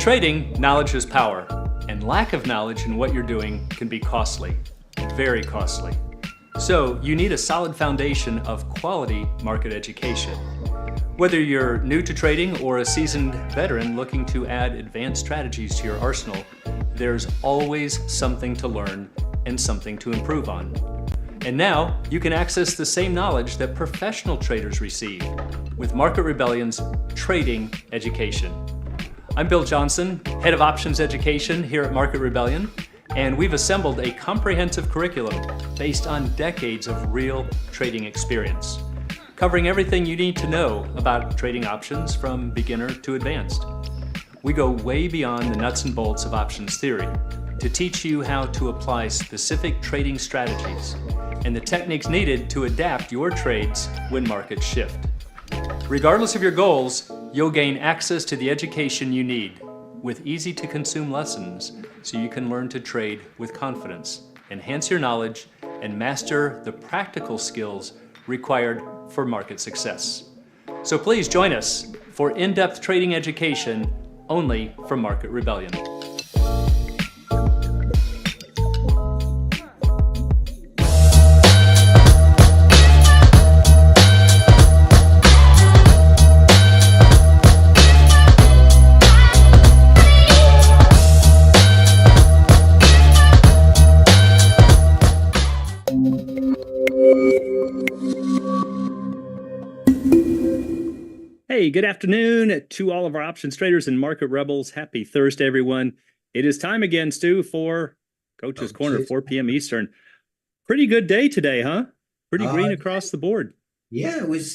trading, knowledge is power, and lack of knowledge in what you're doing can be costly, very costly. So you need a solid foundation of quality market education. Whether you're new to trading or a seasoned veteran looking to add advanced strategies to your arsenal, there's always something to learn and something to improve on. And now you can access the same knowledge that professional traders receive with Market Rebellion's Trading Education. I'm Bill Johnson, Head of Options Education here at Market Rebellion, and we've assembled a comprehensive curriculum based on decades of real trading experience, covering everything you need to know about trading options from beginner to advanced. We go way beyond the nuts and bolts of options theory to teach you how to apply specific trading strategies and the techniques needed to adapt your trades when markets shift. Regardless of your goals, you'll gain access to the education you need with easy-to-consume lessons so you can learn to trade with confidence, enhance your knowledge, and master the practical skills required for market success. So please join us for in-depth trading education only from Market Rebellion. Hey, good afternoon to all of our options traders and market rebels. Happy Thursday, everyone. It is time again, Stu, for Coach's Corner, 4 p.m. Eastern. Pretty good day today, huh? Pretty green across the board. Yeah, it was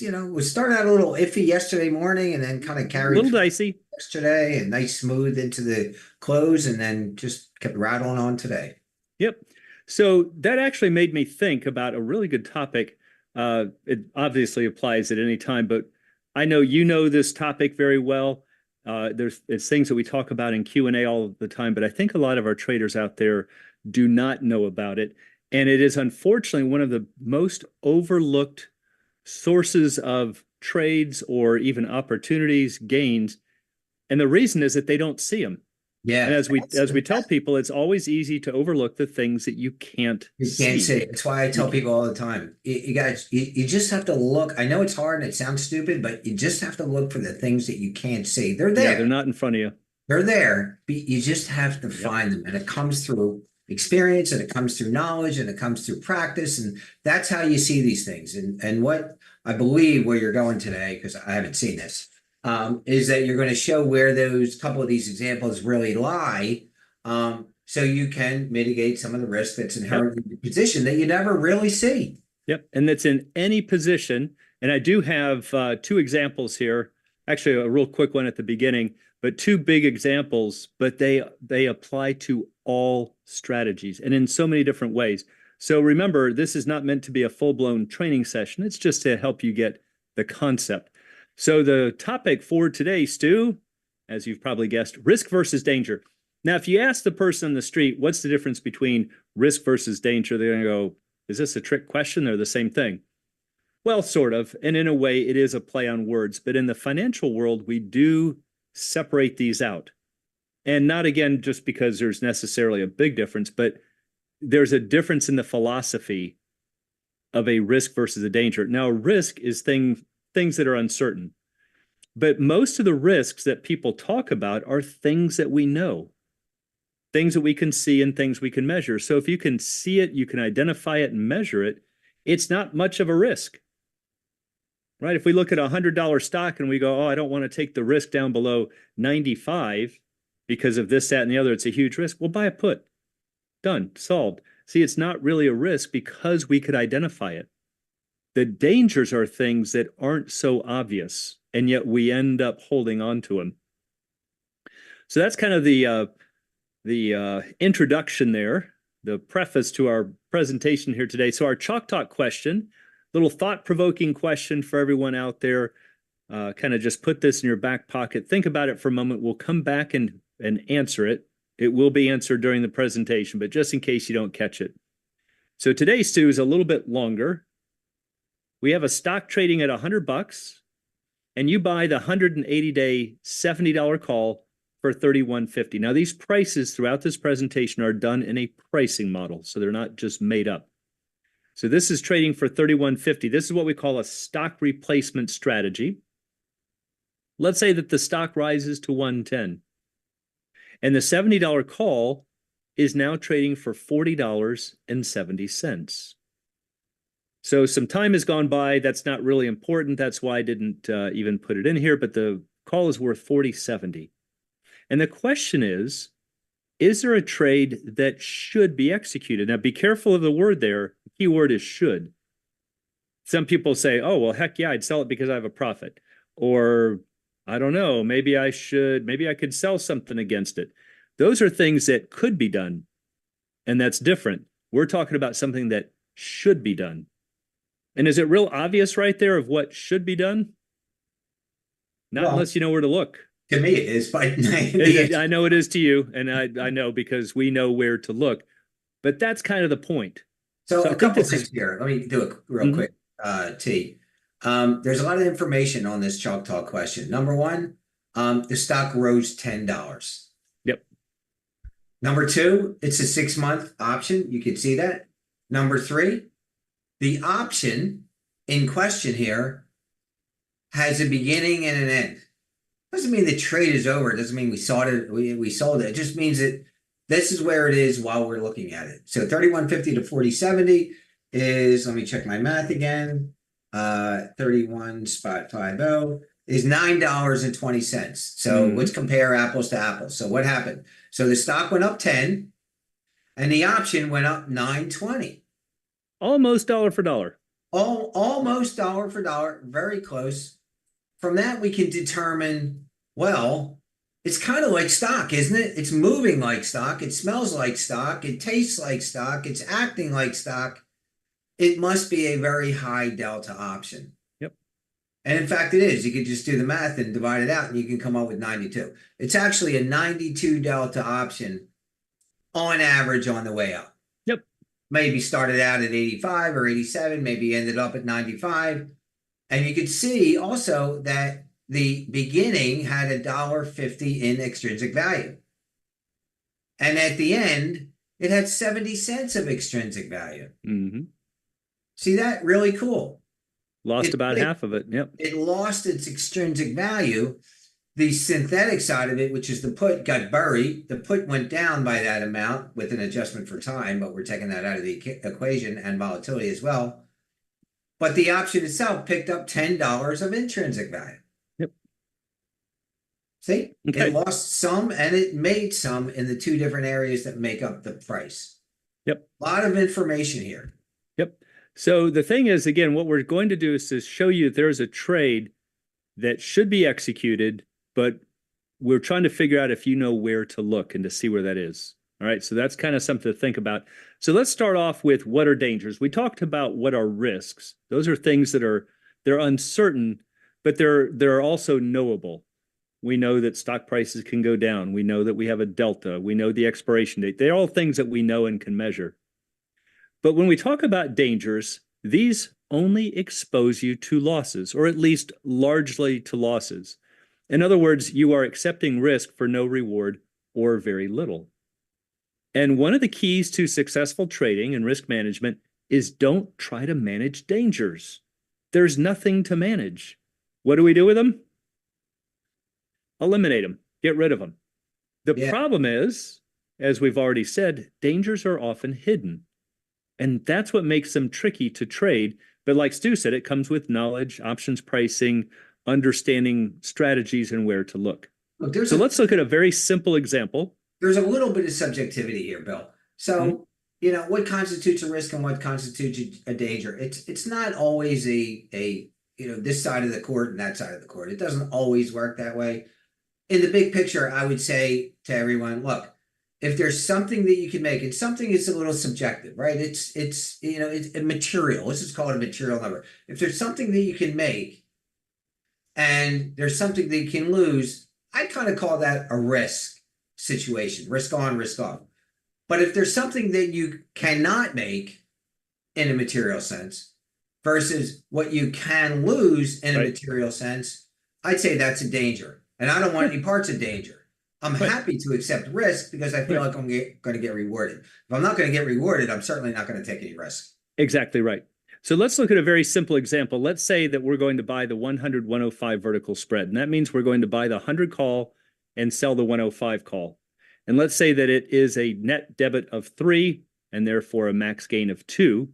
starting out a little iffy yesterday morning and then kind of carried a little dicey yesterday and nice smooth into the close and then just kept rattling on today. Yep. So that actually made me think about a really good topic. It obviously applies at any time, but I know you know this topic very well. It's things that we talk about in Q&A all the time, but I think a lot of our traders out there do not know about it. And it is unfortunately one of the most overlooked sources of trades or even opportunities, gains. And the reason is that they don't see them. Yeah. And as we tell people, it's always easy to overlook the things that you can't see. That's why I tell people all the time, you guys, you just have to look. I know it's hard and it sounds stupid, but you just have to look for the things that you can't see. They're there. Yeah, they're not in front of you. They're there. But you just have to find them. And it comes through experience and it comes through knowledge and it comes through practice. And that's how you see these things. And what I believe where you're going today, because I haven't seen this, is that you're going to show where those couple of these examples really lie, so you can mitigate some of the risk that's inherent in the position that you never really see. Yep, and that's in any position. And I do have two examples here, actually a real quick one at the beginning, but two big examples, but they apply to all strategies and in so many different ways. So remember, this is not meant to be a full-blown training session. It's just to help you get the concept. So the topic for today, Stu, as you've probably guessed, risk versus danger. Now, if you ask the person on the street, what's the difference between risk versus danger? They're going to go, is this a trick question? They're the same thing. Well, sort of. And in a way, it is a play on words. But in the financial world, we do separate these out. And not, again, just because there's necessarily a big difference, but there's a difference in the philosophy of a risk versus a danger. Now, a risk is things that are uncertain. But most of the risks that people talk about are things that we know, things that we can see and things we can measure. So if you can see it, you can identify it and measure it, it's not much of a risk, right? If we look at a $100 stock and we go, oh, I don't want to take the risk down below 95 because of this, that, and the other, it's a huge risk. We'll buy a put. Done, solved. See, it's not really a risk because we could identify it. The dangers are things that aren't so obvious, and yet we end up holding on to them. So that's kind of the introduction there, the preface to our presentation here today. So our Chalk Talk question, little thought-provoking question for everyone out there. Kind of just put this in your back pocket. Think about it for a moment. We'll come back and answer it. It will be answered during the presentation, but just in case you don't catch it. So today, Stu, is a little bit longer. We have a stock trading at $100, and you buy the 180-day $70 call for 31.50. Now, these prices throughout this presentation are done in a pricing model, so they're not just made up. So this is trading for 31.50. This is what we call a stock replacement strategy. Let's say that the stock rises to 110, and the $70 call is now trading for $40.70. So some time has gone by. That's not really important. That's why I didn't even put it in here, but the call is worth $40.70. And the question is there a trade that should be executed? Now, be careful of the word there. The key word is should. Some people say, oh, well, heck yeah, I'd sell it because I have a profit. Or, I don't know, maybe I could sell something against it. Those are things that could be done, and that's different. We're talking about something that should be done. And is it real obvious right there of what should be done? Not unless you know where to look. To me, it is. But I know it is to you, and I know because we know where to look. But that's kind of the point. So a couple things here. Let me do it real quick, T. There's a lot of information on this Chalk Talk question. Number one, the stock rose $10. Yep. Number two, it's a 6-month option. You can see that. Number three, the option in question here has a beginning and an end. Doesn't mean the trade is over. It doesn't mean we sold it. We sold it. It just means that this is where it is while we're looking at it. So 31.50 to 40.70 is, let me check my math again. 31.50 is $9.20. So let's compare apples to apples. So what happened? So the stock went up 10 and the option went up 9.20. Almost dollar for dollar. Almost dollar for dollar, very close. From that, we can determine, well, it's kind of like stock, isn't it? It's moving like stock. It smells like stock. It tastes like stock. It's acting like stock. It must be a very high delta option. Yep. And in fact, it is. You could just do the math and divide it out, and you can come up with 92. It's actually a 92 delta option on average on the way up. Yep. Maybe started out at 85 or 87, maybe ended up at 95. And you could see also that the beginning had $1.50 in extrinsic value. And at the end, it had 70 cents of extrinsic value. See that? Really cool. Lost about half of it. Yep. It lost its extrinsic value. The synthetic side of it, which is the put, got buried. The put went down by that amount with an adjustment for time, but we're taking that out of the equation and volatility as well. But the option itself picked up $10 of intrinsic value. Yep. See, it lost some and it made some in the two different areas that make up the price. Yep. A lot of information here. Yep. So the thing is, again, what we're going to do is to show you that there's a trade that should be executed, but we're trying to figure out if you know where to look and to see where that is. All right, so that's kind of something to think about. So let's start off with what are dangers. We talked about what are risks. Those are things that they're uncertain, but they're also knowable. We know that stock prices can go down. We know that we have a delta. We know the expiration date. They're all things that we know and can measure. But when we talk about dangers, these only expose you to losses, or at least largely to losses. In other words, you are accepting risk for no reward or very little. And one of the keys to successful trading and risk management is don't try to manage dangers. There's nothing to manage. What do we do with them? Eliminate them. Get rid of them. The problem is, as we've already said, dangers are often hidden. And that's what makes them tricky to trade. But like Stu said, it comes with knowledge, options pricing, understanding strategies, and where to look. So let's look at a very simple example. There's a little bit of subjectivity here, Bill. So, what constitutes a risk and what constitutes a danger? It's not always a this side of the court and that side of the court. It doesn't always work that way. In the big picture, I would say to everyone, look, if there's something that you can make, and something is a little subjective, right? It's a material. Let's just call it a material number. If there's something that you can make and there's something that you can lose, I kind of call that a risk situation, risk on, risk off. But if there's something that you cannot make in a material sense versus what you can lose in a material sense, I'd say that's a danger. And I don't want any parts of danger. I'm Right, happy to accept risk because I feel right. like I'm going to get rewarded. If I'm not going to get rewarded, I'm certainly not going to take any risk. Exactly right. So let's look at a very simple example. Let's say that we're going to buy the 100-105 vertical spread, and that means we're going to buy the 100 call and sell the 105 call. And let's say that it is a net debit of 3 and therefore a max gain of 2.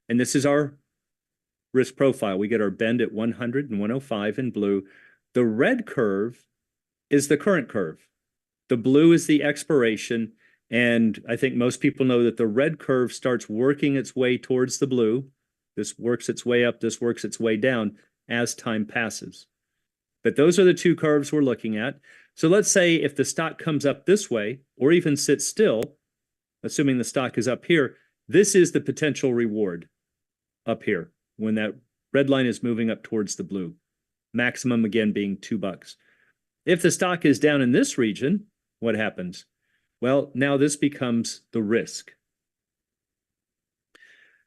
And this is our risk profile. We get our bend at 100 and 105 in blue. The red curve is the current curve. The blue is the expiration. And I think most people know that the red curve starts working its way towards the blue. This works its way up, this works its way down as time passes. But those are the two curves we're looking at. So let's say if the stock comes up this way or even sits still, assuming the stock is up here, this is the potential reward up here when that red line is moving up towards the blue. Maximum again being $2. If the stock is down in this region, what happens? Well, now this becomes the risk.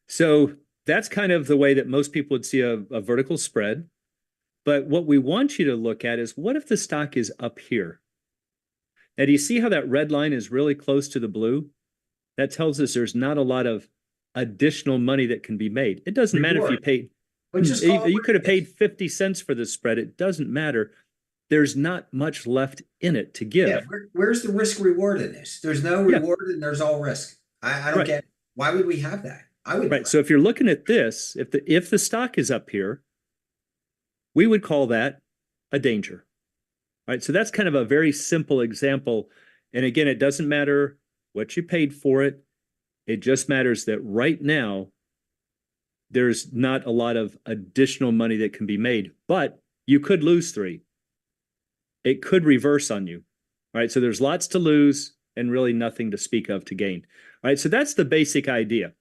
So that's kind of the way that most people would see a vertical spread. But what we want you to look at is what if the stock is up here? Now, do you see how that red line is really close to the blue? That tells us there's not a lot of additional money that can be made. It doesn't matter if you Reward. paid, But just call it you what could have it is. paid 50 cents for this spread. It doesn't matter. There's not much left in it to Yeah, give. where's the risk reward in this? There's no Yeah, reward and there's all risk. I don't right, get why would we have that? I would right. never. So if you're looking at this, if the stock is up here, we would call that a danger. Right. So that's kind of a very simple example. And again, it doesn't matter what you paid for it. It just matters that right now, there's not a lot of additional money that can be made, but you could lose 3. It could reverse on you. Right. So there's lots to lose and really nothing to speak of to gain. All right. So that's the basic idea.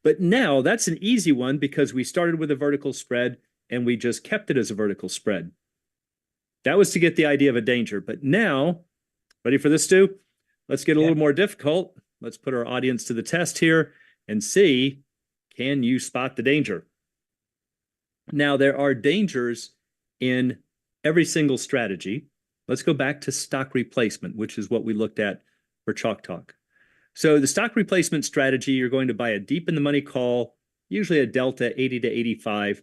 But now that's an easy one because we started with a vertical spread and we just kept it as a vertical spread. That was to get the idea of a danger. But now, ready for this, Stu? Let's get a Yeah. little more difficult. Let's put our audience to the test here and see, can you spot the danger? Now, there are dangers in every single strategy. Let's go back to stock replacement, which is what we looked at for Chalk Talk. So the stock replacement strategy, you're going to buy a deep in the money call, usually a delta 80 to 85.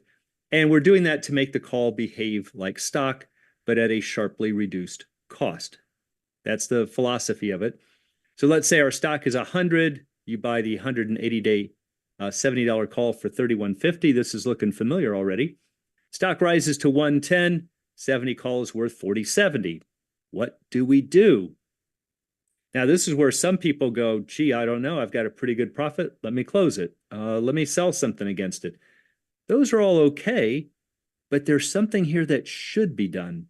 And we're doing that to make the call behave like stock, but at a sharply reduced cost. That's the philosophy of it. So let's say our stock is 100. You buy the 180-day $70 call for $31.50. This is looking familiar already. Stock rises to 110. 70 call is worth $40.70. What do we do? Now, this is where some people go, gee, I don't know. I've got a pretty good profit. Let me close it. Let me sell something against it. Those are all okay, but there's something here that should be done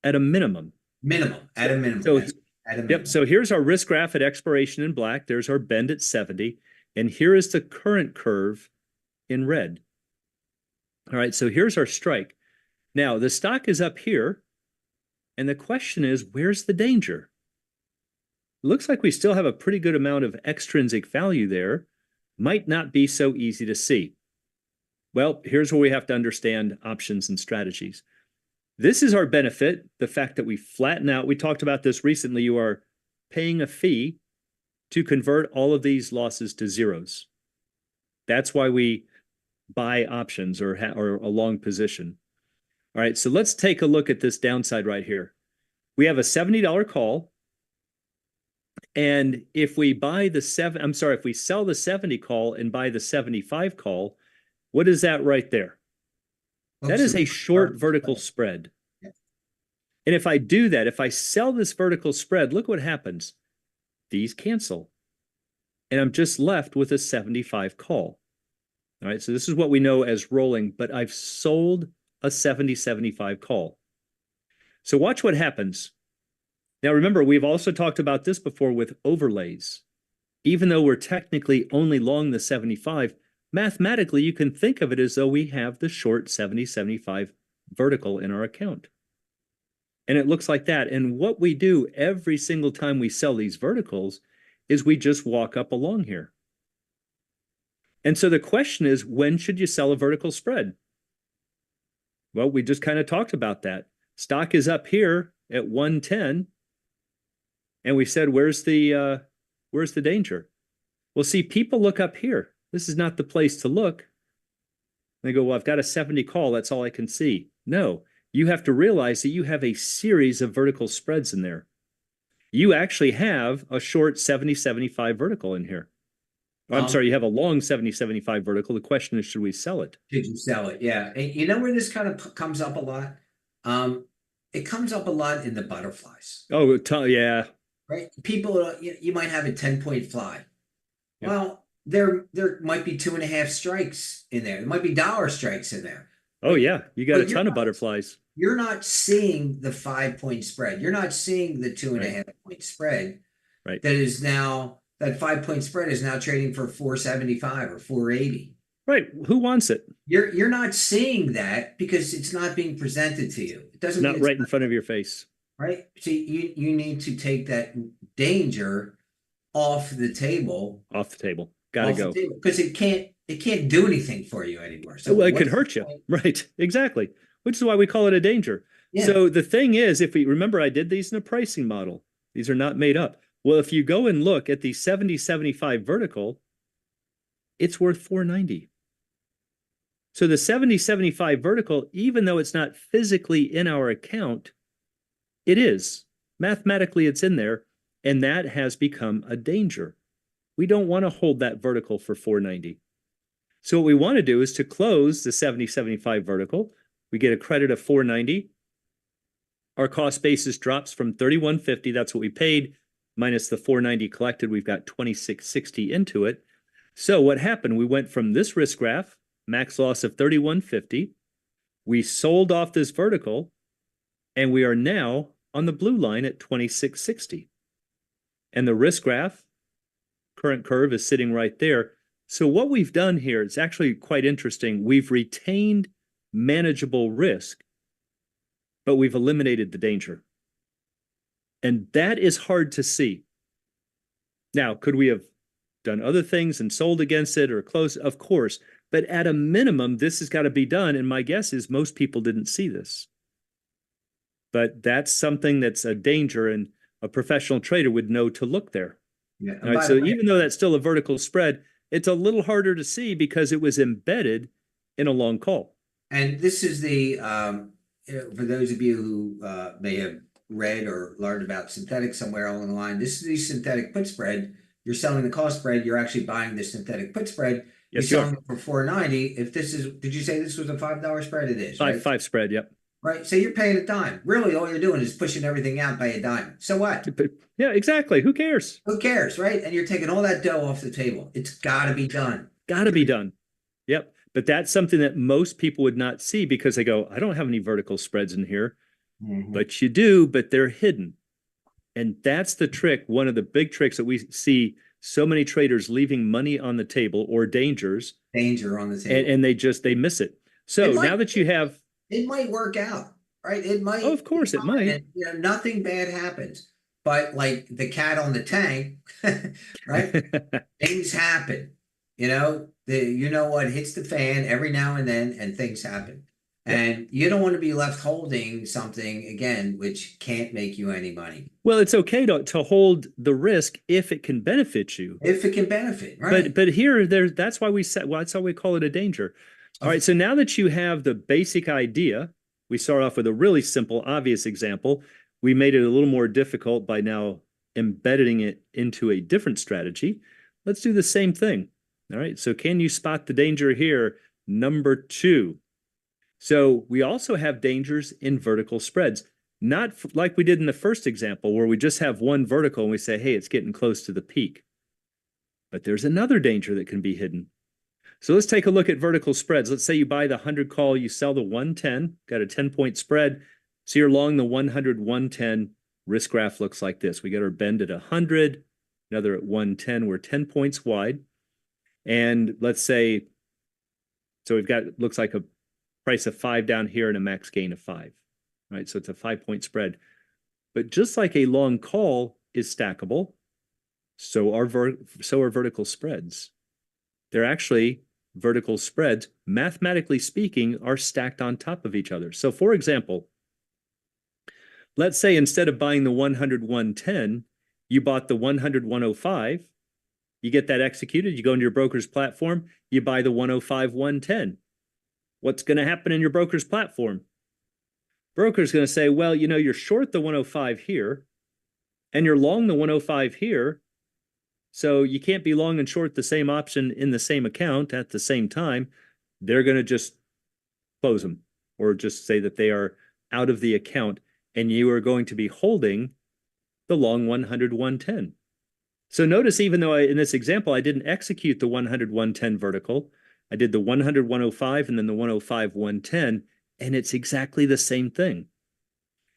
at a minimum. Minimum, at a minimum. So, That's at a minimum. yep. So here's our risk graph at expiration in black. There's our bend at 70. And here is the current curve in red. All right. So here's our strike. Now, the stock is up here. And the question is, where's the danger? Looks like we still have a pretty good amount of extrinsic value there. Might not be so easy to see. Well, here's where we have to understand options and strategies. This is our benefit, the fact that we flatten out. We talked about this recently. You are paying a fee to convert all of these losses to zeros. That's why we buy options or a long position. All right, so let's take a look at this downside right here. We have a $70 call. And if we buy the if we sell the 70 call and buy the 75 call, what is that right there? That is a short vertical spread. Yeah. And if I do that, if I sell this vertical spread, look what happens. These cancel. And I'm just left with a 75 call. All right, so this is what we know as rolling, but I've sold a 70-75 call. So watch what happens. Now, remember, we've also talked about this before with overlays. Even though we're technically only long the 75, mathematically, you can think of it as though we have the short 70-75 vertical in our account. And it looks like that. And what we do every single time we sell these verticals is we just walk up along here. And so the question is, when should you sell a vertical spread? Well, we just kind of talked about that. Stock is up here at 110. And we said, where's the danger? Well, see, people look up here. This is not the place to look. They go, well, I've got a 70 call. That's all I can see. No, you have to realize that you have a series of vertical spreads in there. You actually have a short 70-75 vertical in here. I'm sorry, you have a long 70-75 vertical. The question is, should we sell it? Should you sell it? Yeah. And you know where this kind of comes up a lot? It comes up a lot in the butterflies, Oh, yeah. right? People, you might have a 10-point fly. Yep. Well, there might be 2.5 strikes in there. There might be dollar strikes in there. Oh, yeah. You got a But ton of butterflies. you're not seeing the 5-point spread. You're not seeing the 2.5-point spread. Right. That 5-point spread is now trading for 475 or 480. Right. Who wants it? You're not seeing that because it's not being presented to you. It doesn't. Not right in front of your face. Right. So you need to take that danger off the table. Off the table. Gotta go. Because it can't do anything for you anymore. So well, it could hurt you. Right. Exactly. Which is why we call it a danger. Yeah. So the thing is, if we remember, I did these in a pricing model. These are not made up. Well, if you go and look at the 70-75 vertical, it's worth 490. So the 70-75 vertical, even though it's not physically in our account, it is. Mathematically, it's in there, and that has become a danger. We don't want to hold that vertical for 490. So what we want to do is to close the 70-75 vertical. We get a credit of 490. Our cost basis drops from 3150. That's what we paid, minus the 490 collected. We've got 2660 into it. So what happened? We went from this risk graph, max loss of 3150. We sold off this vertical, and we are now on the blue line at 2660. And the risk graph, current curve, is sitting right there. So what we've done here is actually quite interesting. We've retained manageable risk, but we've eliminated the danger. And that is hard to see. Now, could we have done other things and sold against it or closed? Of course. But at a minimum, this has got to be done. And my guess is most people didn't see this. But that's something that's a danger, and a professional trader would know to look there. Yeah. All right, so even though that's still a vertical spread, it's a little harder to see because it was embedded in a long call. And this is the, for those of you who may have read or learned about synthetic somewhere along the line, this is the synthetic put spread. You're selling the cost spread. You're actually buying the synthetic put spread. Yes, you're selling it for 490. If this is, did you say this was a $5 spread? It is, right? Five spread, yep. Right. So you're paying a dime. Really, all you're doing is pushing everything out by a dime. So what? Yeah, exactly. Who cares? Who cares, right? And you're taking all that dough off the table. It's got to be done. Got to be done. Yep. But that's something that most people would not see because they go, I don't have any vertical spreads in here. Mm-hmm. But you do, but they're hidden. And that's the trick. One of the big tricks that we see so many traders leaving money on the table or dangers. Danger on the table. And they miss it. So now that you have. It might work out, right? It might. Oh, of course it might. And, nothing bad happens. But like the cat on the tank, right? Things happen. You know what hits the fan every now and then, and things happen. And you don't want to be left holding something, again, which can't make you any money. Well, it's okay to hold the risk if it can benefit you. If it can benefit, right? But here, that's why that's why we call it a danger. All right, so now that you have the basic idea, we start off with a really simple, obvious example. We made it a little more difficult by now embedding it into a different strategy. Let's do the same thing. All right, so can you spot the danger here? Number 2. So we also have dangers in vertical spreads, not like we did in the first example where we just have one vertical and we say, hey, it's getting close to the peak. But there's another danger that can be hidden. So let's take a look at vertical spreads. Let's say you buy the 100 call, you sell the 110, got a 10-point spread. So you're long the 100, 110. Risk graph looks like this. We got our bend at 100, another at 110. We're 10 points wide. And let's say, so we've got, looks like a price of 5 down here and a max gain of 5. Right? So it's a 5-point spread. But just like a long call is stackable, so are vertical spreads. They're actually vertical spreads, mathematically speaking, are stacked on top of each other. So for example, let's say instead of buying the 100, 110, You bought the 100 105. You get that executed. You go into your broker's platform. You buy the 105 110. What's going to happen in your broker's platform? Broker's going to say, well, you know, you're short the 105 here and you're long the 105 here. So you can't be long and short the same option in the same account at the same time. They're going to just close them or just say that they are out of the account and you are going to be holding the long 100 110. So notice, even though in this example, I didn't execute the 100 110 vertical, I did the 100 105 and then the 105 110, and it's exactly the same thing.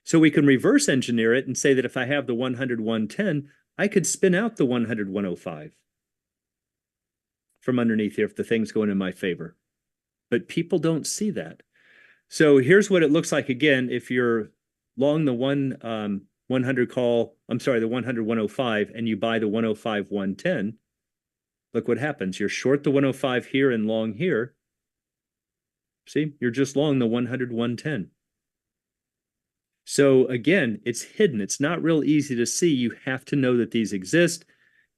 So we can reverse engineer it and say that if I have the 100 110, I could spin out the 100 105 from underneath here if the thing's going in my favor. But people don't see that. So here's what it looks like again if you're long the 100 call, I'm sorry, the 100 105, and you buy the 105 110. Look what happens. You're short the 105 here and long here. See, you're just long the 100 110. So again, it's hidden. It's not real easy to see. You have to know that these exist,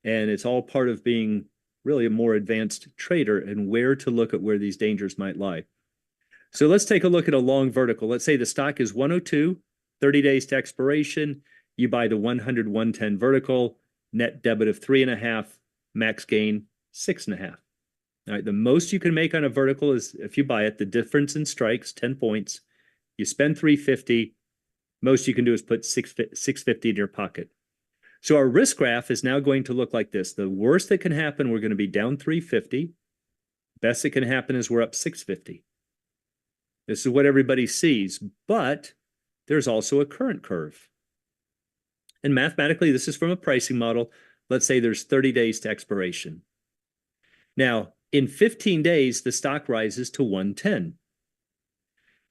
and it's all part of being really a more advanced trader and where to look at where these dangers might lie. So let's take a look at a long vertical. Let's say the stock is 102, 30 days to expiration. You buy the 100 110 vertical, net debit of 3.5, max gain 6.5. All right, the most you can make on a vertical is if you buy it, the difference in strikes, 10 points. You spend 350. Most you can do is put 650 in your pocket. So our risk graph is now going to look like this. The worst that can happen, we're going to be down 350. Best that can happen is we're up 650. This is what everybody sees, but there's also a current curve. And mathematically, this is from a pricing model. Let's say there's 30 days to expiration. Now, in 15 days, the stock rises to 110.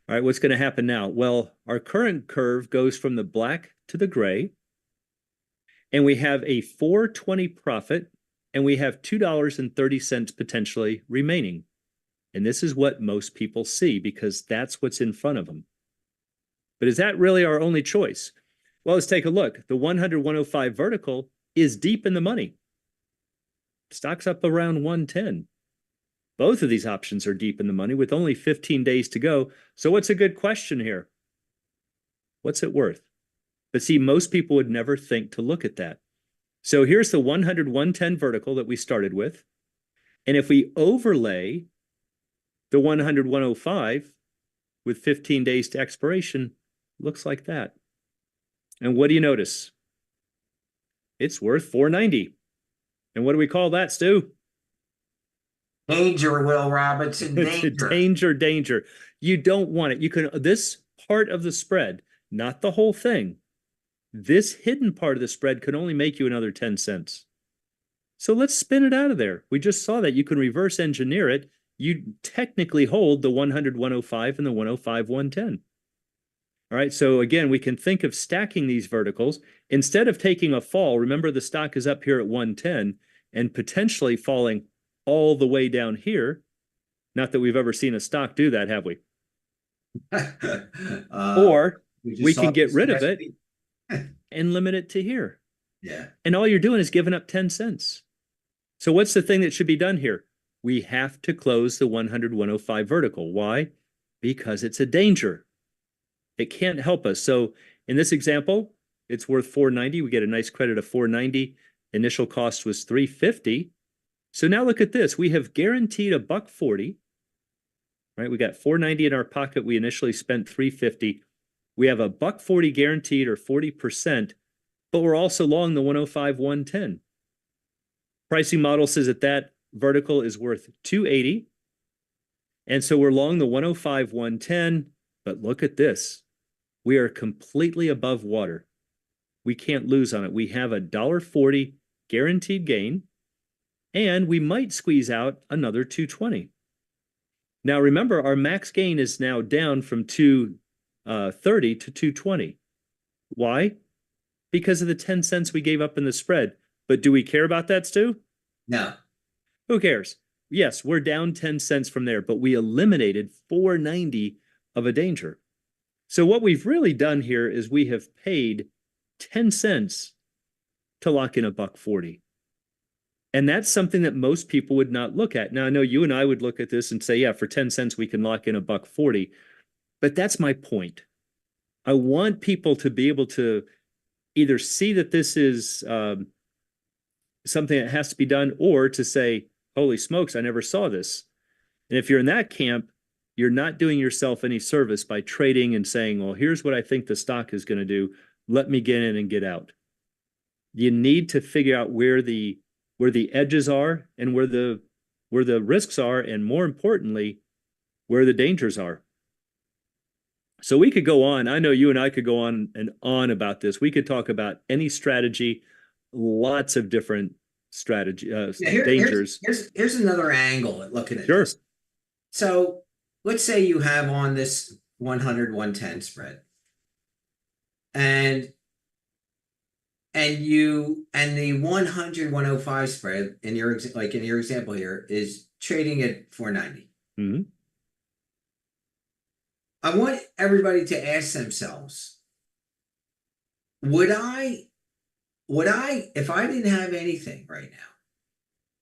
All right, what's going to happen now? Well, our current curve goes from the black to the gray, and we have a 420 profit, and we have $2.30 potentially remaining. And this is what most people see because that's what's in front of them. But is that really our only choice? Well, let's take a look. The 100 105 vertical is deep in the money. Stock's up around 110. Both of these options are deep in the money with only 15 days to go. So what's a good question here? What's it worth? But see, most people would never think to look at that. So here's the 100 110 vertical that we started with. And if we overlay the 100 105 with 15 days to expiration, looks like that. And what do you notice? It's worth 490. And what do we call that, Stu? Danger, Will Robinson, danger. Danger. You don't want it. You can, this part of the spread, not the whole thing. This hidden part of the spread could only make you another 10 cents. So let's spin it out of there. We just saw that you can reverse engineer it. You technically hold the 100 105 and the 105 110. All right, so again, we can think of stacking these verticals. Instead of taking a fall, remember the stock is up here at 110 and potentially falling all the way down here. Not that we've ever seen a stock do that, have we? Or we can get rid of it and limit it to here. Yeah. And all you're doing is giving up 10 cents. So what's the thing that should be done here? We have to close the 100 105 vertical. Why? Because it's a danger. It can't help us. So in this example, it's worth 490. We get a nice credit of 490. Initial cost was 350. So now look at this. We have guaranteed $1.40. Right? We got 490 in our pocket. We initially spent 350. We have $1.40 guaranteed, or 40%, but we're also long the 105 110. Pricing model says that vertical is worth 280. And so we're long the 105 110, but look at this. We are completely above water. We can't lose on it. We have $1.40 guaranteed gain, and we might squeeze out another 220. Now remember, our max gain is now down from 230 to 220. Why? Because of the 10 cents we gave up in the spread. But do we care about that, Stu? No. Who cares? Yes, we're down 10 cents from there, but we eliminated 490 of a danger. So what we've really done here is we have paid 10 cents to lock in $1.40. And that's something that most people would not look at. Now, I know you and I would look at this and say, yeah, for 10 cents, we can lock in $1.40. But that's my point. I want people to be able to either see that this is something that has to be done, or to say, holy smokes, I never saw this. And if you're in that camp, you're not doing yourself any service by trading and saying, well, here's what I think the stock is going to do. Let me get in and get out. You need to figure out where the edges are and where the risks are, and more importantly, where the dangers are. So we could go on. I know you and I could go on and on about this. We could talk about any strategy, lots of different strategy dangers. Here's another angle at looking at Sure. this. So let's say you have on this 100, 110 spread, and the 100, 105 spread in your example here is trading at 490. Mm-hmm. I want everybody to ask themselves, would I, if I didn't have anything right now,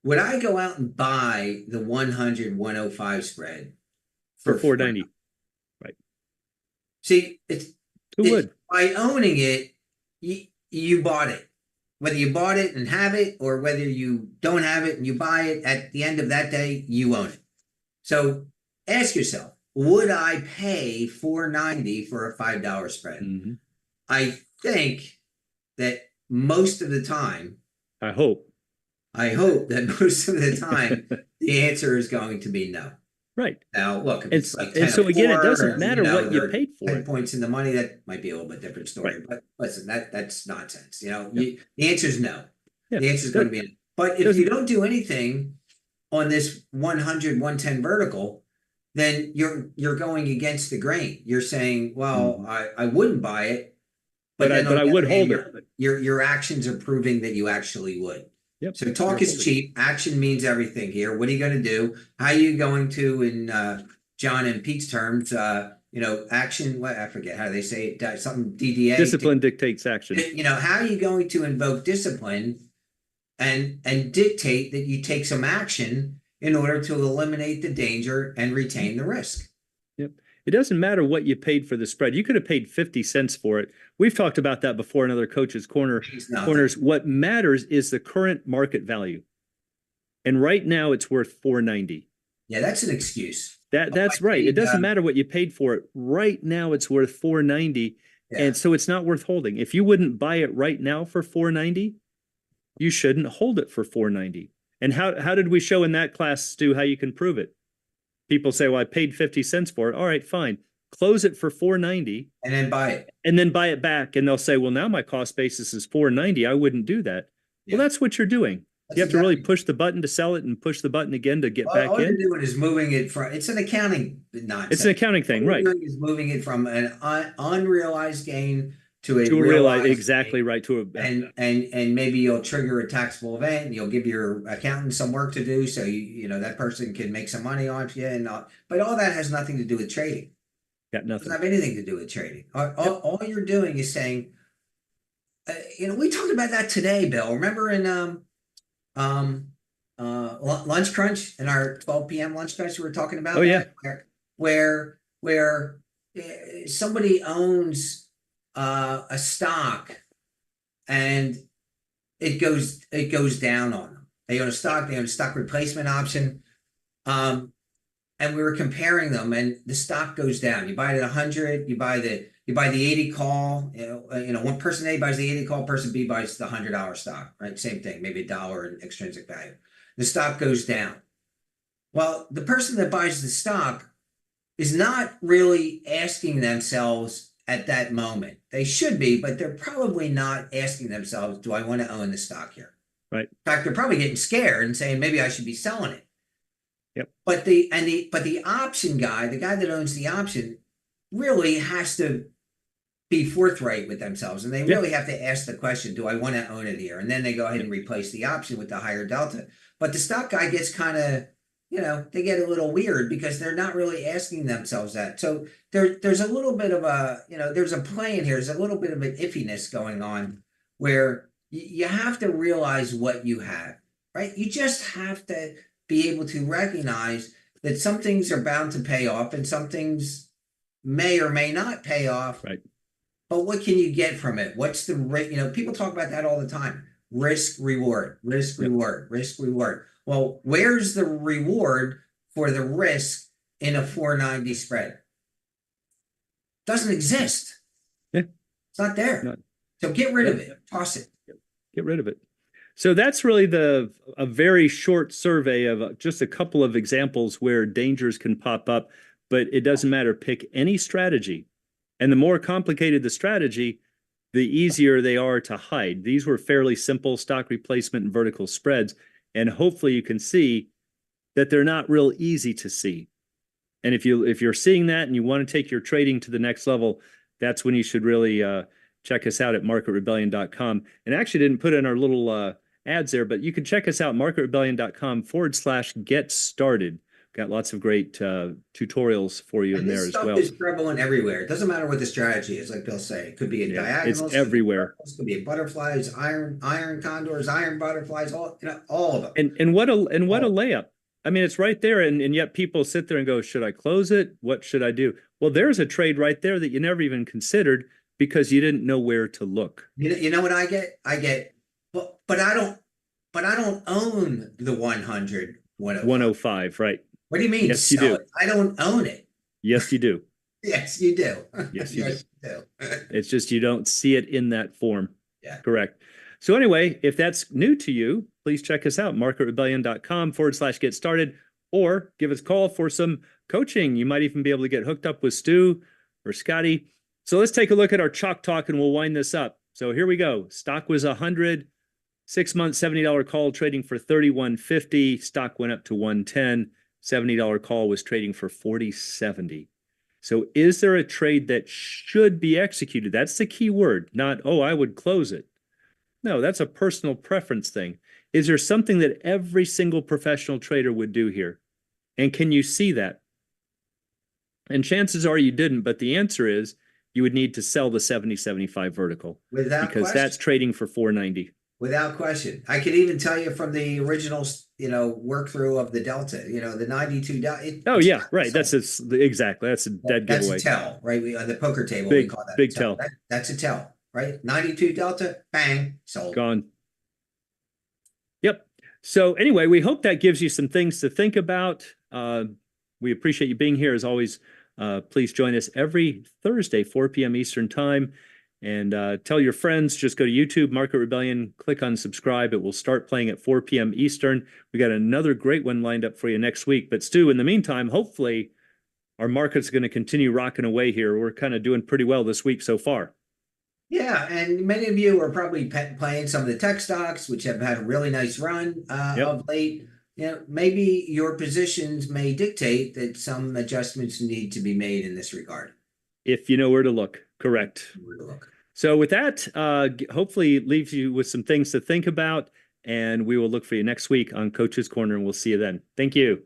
would I go out and buy the 100, 105 spread for 490? Right. See, Who would? By owning it, you bought it. Whether you bought it and have it, or whether you don't have it and you buy it, at the end of that day, you own it. So ask yourself, would I pay $4.90 for a $5 spread? Mm-hmm. I think that most of the time, I hope that most of the time, the answer is going to be no. Right. Now, look, if it's like 10 and so again, it doesn't or, matter what you paid for 10 it. points in the money, that might be a little bit different story. Right. But listen, that's nonsense. The answer is no. Yeah. The answer is going to be no. But if you don't do anything on this 100, 110 vertical, then you're going against the grain. You're saying, well, I wouldn't buy it, but I would hold it. Your actions are proving that you actually would. Yep. So talk is cheap. Action means everything here. What are you going to do? How are you going to, in John and Pete's terms, action, what, I forget how they say it, something DDA. Discipline dictates action. How are you going to invoke discipline and dictate that you take some action in order to eliminate the danger and retain the risk? Yep. It doesn't matter what you paid for the spread. You could have paid 50 cents for it. We've talked about that before in other coaches' corners. What matters is the current market value. And right now it's worth $4.90. Yeah, that's an excuse. That's right. It doesn't matter what you paid for it. Right now it's worth $4.90. Yeah. And so it's not worth holding. If you wouldn't buy it right now for $4.90, you shouldn't hold it for $4.90. And how did we show in that class, Stu, how you can prove it? People say, well, I paid 50 cents for it. All right, fine. Close it for $4.90. And then buy it. And then buy it back. And they'll say, well, now my cost basis is $4.90. I wouldn't do that. Yeah. Well, that's what you're doing. You have to really push the button to sell it and push the button again to get back in. All you're doing is moving it from, it's an accounting nonsense. It's an accounting thing, right? All you're doing is moving it from an unrealized gain to a realized, exactly right. And maybe you'll trigger a taxable event, and you'll give your accountant some work to do, so that person can make some money off you, but all that has nothing to do with trading. Got nothing. It doesn't have anything to do with trading. All you're doing is saying, we talked about that today, Bill. Remember in lunch crunch, in our 12 p.m. lunch crunch, we were talking about. Oh yeah, where somebody owns a stock and it goes down on them. They own a stock, they own a stock replacement option. And we were comparing them, and the stock goes down. You buy it at 100, you buy the 80 call, one person A buys the 80 call, person B buys the $100 stock, right? Same thing, maybe $1 in extrinsic value. The stock goes down. Well, the person that buys the stock is not really asking themselves at that moment. They should be, but they're probably not asking themselves, do I want to own the stock here? Right. In fact, they're probably getting scared and saying, maybe I should be selling it. Yep. But the option guy, the guy that owns the option, really has to be forthright with themselves, and they really have to ask the question, do I want to own it here? And then they go ahead and replace the option with the higher delta. But the stock guy gets kind of, they get a little weird because they're not really asking themselves that. So there's a little bit of a, there's a play in here. There's a little bit of an iffiness going on where you have to realize what you have, right? You just have to be able to recognize that some things are bound to pay off and some things may or may not pay off. Right. But what can you get from it? What's the rate? You know, people talk about that all the time. Risk, reward, risk, Yep. reward, risk, reward. Well, where's the reward for the risk in a 490 spread? Doesn't exist. Yeah. It's not there. Not- So get rid of it. Toss it. Get rid of it. So that's really a very short survey of just a couple of examples where dangers can pop up, but it doesn't matter. Pick any strategy. And the more complicated the strategy, the easier they are to hide. These were fairly simple stock replacement and vertical spreads. And hopefully you can see that they're not real easy to see. And if you're seeing that and you want to take your trading to the next level, that's when you should really check us out at marketrebellion.com. And actually didn't put in our little ads there, but you can check us out, marketrebellion.com/get started. Got lots of great tutorials for you in there as well. This stuff is prevalent everywhere. It doesn't matter what the strategy is, like Bill say. It could be a diagonal. It's everywhere. It could be butterflies, iron condors, iron butterflies, all of them. And what a layup. I mean, it's right there, and yet people sit there and go, should I close it? What should I do? Well, there's a trade right there that you never even considered because you didn't know where to look. You know what I get? But I don't own the 100, 105, right? What do you mean? Yes, you do. I don't own it. Yes, you do. Yes, you do. Yes, you do. It's just you don't see it in that form. Yeah. Correct. So anyway, if that's new to you, please check us out, marketrebellion.com/get started, or give us a call for some coaching. You might even be able to get hooked up with Stu or Scotty. So let's take a look at our chalk talk and we'll wind this up. So here we go. Stock was 100, 6 month, $70 call trading for 31.50. Stock went up to 110. $70 call was trading for 40.70. So is there a trade that should be executed? That's the key word, not, oh, I would close it. No, that's a personal preference thing. Is there something that every single professional trader would do here? And can you see that? And chances are you didn't, but the answer is you would need to sell the 70-75 vertical Without because question. that's trading for 490. Without question. I could even tell you from the original, work through of the Delta, the 92. Oh yeah, right. That's exactly. That's a dead giveaway. That's a tell, right? On the poker table, big, we call that big tell. That's a tell, right? 92 Delta, bang, sold. Gone. Yep. So anyway, we hope that gives you some things to think about. We appreciate you being here as always. Please join us every Thursday, 4 p.m. Eastern time. And tell your friends, just go to YouTube, Market Rebellion, click on subscribe. It will start playing at 4 p.m. Eastern. We got another great one lined up for you next week. But Stu, in the meantime, hopefully our market's going to continue rocking away here. We're kind of doing pretty well this week so far. Yeah, and many of you are probably playing some of the tech stocks, which have had a really nice run of late. Maybe your positions may dictate that some adjustments need to be made in this regard. If you know where to look. Correct. So with that, hopefully it leaves you with some things to think about, and we will look for you next week on Coach's Corner, and we'll see you then. Thank you.